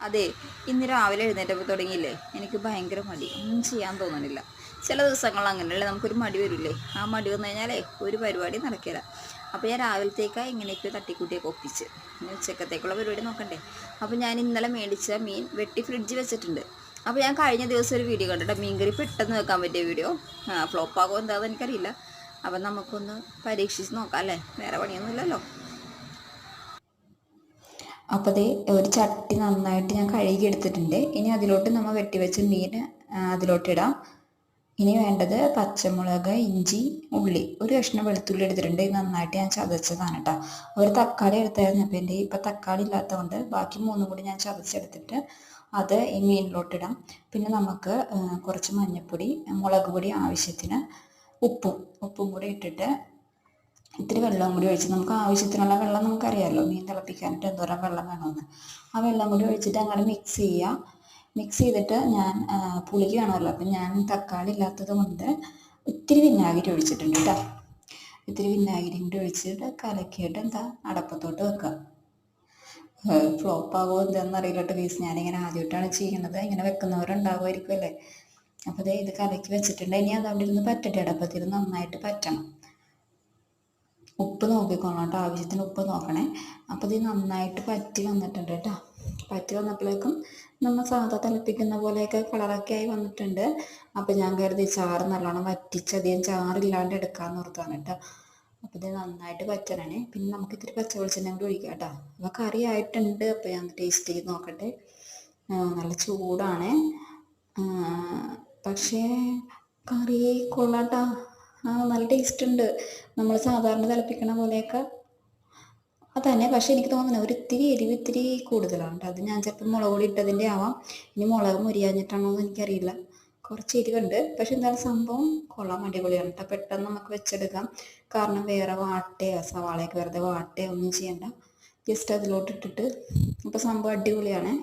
അതെ, ഇന്ന് രാവിലെ എഴുന്നേറ്റപ്പോൾ തുടങ്ങിയില്ലേ, എനിക്ക് ഭയങ്കര മടി, ഒന്നും ചെയ്യാൻ തോന്നണില്ല. ചില ദിവസങ്ങൾ അങ്ങനെയല്ലേ, നമുക്കൊരു മടി വരില്ലേ. ആ മടി വന്നു കഴിഞ്ഞാലേ ഒരു പരിപാടി നടക്കില്ല. അപ്പോൾ ഞാൻ രാവിലത്തേക്ക് ഇങ്ങനെയൊക്കെ തട്ടിക്കൂട്ടിയൊക്കെ ഒപ്പിച്ച് ഇനി ഉച്ചക്കത്തേക്കുള്ള പരിപാടി നോക്കണ്ടേ. അപ്പോൾ ഞാൻ ഇന്നലെ മേടിച്ച മീൻ വെട്ടി ഫ്രിഡ്ജ് വെച്ചിട്ടുണ്ട്. അപ്പോൾ ഞാൻ കഴിഞ്ഞ ദിവസം ഒരു വീഡിയോ കണ്ടിട്ട് മീൻകറി പെട്ടെന്ന് വെക്കാൻ പറ്റിയ വീഡിയോ. ഫ്ലോപ്പ് ആകുമോ എന്താണെന്ന് എനിക്കറിയില്ല. അപ്പം നമുക്കൊന്ന് പരീക്ഷിച്ച് നോക്കാം അല്ലേ, വേറെ പണിയൊന്നുമില്ലല്ലോ. അപ്പോൾ ദേ ഒരു ചട്ടി നന്നായിട്ട് ഞാൻ കഴുകി എടുത്തിട്ടുണ്ട്. ഇനി അതിലോട്ട് നമ്മൾ വെട്ടിവെച്ച മീൻ അതിലോട്ടിടാം. ഇനി വേണ്ടത് പച്ചമുളക്, ഇഞ്ചി, ഉള്ളി, ഒരു കഷ്ണം വെളുത്തുള്ളി എടുത്തിട്ടുണ്ട്. ഇത് നന്നായിട്ട് ഞാൻ ചതച്ചതാണ് കേട്ടോ. ഒരു തക്കാളി എടുത്തായിരുന്നു. അപ്പോൾ എൻ്റെ ഇപ്പം തക്കാളി ഇല്ലാത്തതുകൊണ്ട് ബാക്കി മൂന്നും കൂടി ഞാൻ ചതച്ചെടുത്തിട്ട് അത് ഈ മീനിലോട്ടിടാം. പിന്നെ നമുക്ക് കുറച്ച് മഞ്ഞൾപ്പൊടി, മുളക് പൊടി ആവശ്യത്തിന്, ഉപ്പും കൂടി ഇട്ടിട്ട് ഇത്തിരി വെള്ളവും കൂടി ഒഴിച്ച്, നമുക്ക് ആവശ്യത്തിനുള്ള വെള്ളം നമുക്കറിയാമല്ലോ, മീൻ തിളപ്പിക്കാനായിട്ട് എന്തോരം വെള്ളം വേണമെന്ന്. ആ വെള്ളം കൂടി ഒഴിച്ചിട്ട് അങ്ങനെ മിക്സ് ചെയ്യുക. മിക്സ് ചെയ്തിട്ട് ഞാൻ പുളിക്ക് വേണമല്ലോ, അപ്പം ഞാൻ തക്കാളി ഇല്ലാത്തത് കൊണ്ട് ഇത്തിരി വിനാഗിരി ഒഴിച്ചിട്ടുണ്ട് കേട്ടോ. ഇത്തിരി വിനാഗിരി കൂടി ഒഴിച്ചിട്ട് കലക്കിയിട്ട് അടപ്പത്തോട്ട് വെക്കുക. ഫ്ലോപ്പ് ആകുമോ എന്താണെന്ന് അറിയില്ല കേട്ടോ ഗൈസ്, ഞാനിങ്ങനെ ആദ്യമായിട്ടാണ് ചെയ്യുന്നത്. ഇങ്ങനെ വെക്കുന്നവരുണ്ടാകുമായിരിക്കും അല്ലേ. അപ്പോൾ ഇത് കലക്കി വെച്ചിട്ടുണ്ട്. ഇനി അത് അവിടെ ഇരുന്ന് പറ്റട്ടെ, അടപ്പത്തിൽ നന്നായിട്ട് പറ്റണം. ഉപ്പ് നോക്കിക്കോളാം കേട്ടോ, ആവശ്യത്തിന് ഉപ്പ് നോക്കണേ. അപ്പോൾ ഇത് നന്നായിട്ട് പറ്റി വന്നിട്ടുണ്ട് കേട്ടോ. പറ്റി വന്നപ്പോഴേക്കും നമ്മൾ സാധാ തിളപ്പിക്കുന്ന പോലെയൊക്കെ കളറൊക്കെ ആയി വന്നിട്ടുണ്ട്. അപ്പോൾ ഞാൻ കരുതി ചാറ് നല്ലോണം വറ്റിച്ചധികം ചാറില്ലാണ്ട് എടുക്കാമെന്ന് ഓർത്താണ് കേട്ടോ. അപ്പോൾ ഇത് നന്നായിട്ട് പറ്റണേ. പിന്നെ നമുക്ക് ഇത്തിരി പച്ച വെളിച്ചെണ്ണ കൂടി ഒഴിക്കാം കേട്ടോ. അപ്പോൾ കറി ആയിട്ടുണ്ട്. അപ്പോൾ ഞാൻ ടേസ്റ്റ് ചെയ്ത് നോക്കട്ടെ. നല്ല ചൂടാണ്, പക്ഷേ കറി കൊള്ളാട്ടോ. നല്ല ടേസ്റ്റ് ഉണ്ട്. നമ്മൾ സാധാരണ തിളപ്പിക്കണ പോലെയൊക്കെ അതന്നെ. പക്ഷെ എനിക്ക് തോന്നുന്നത് ഒരു ഇത്തിരി എരിവ് ഇത്തിരി കൂടുതലാണ് കേട്ടോ. അത് ഞാൻ ചിലപ്പോൾ മുളക് പൊടി ഇട്ടതിൻ്റെ ആവാം. ഇനി മുളക് മുരിയാഞ്ഞിട്ടാണോ എന്ന് എനിക്കറിയില്ല. കുറച്ച് എരിവുണ്ട്, പക്ഷെ എന്തായാലും സംഭവം കൊള്ളാൻ അടിപൊളിയാണ് കേട്ടോ. പെട്ടെന്ന് നമുക്ക് വെച്ചെടുക്കാം. കാരണം വേറെ വാട്ടയോ സവാളയൊക്കെ വെറുതെ വാട്ടയോ ഒന്നും ചെയ്യണ്ട. ജസ്റ്റ് അതിലോട്ട് ഇട്ടിട്ട് ഇപ്പോൾ സംഭവം അടിപൊളിയാണ്.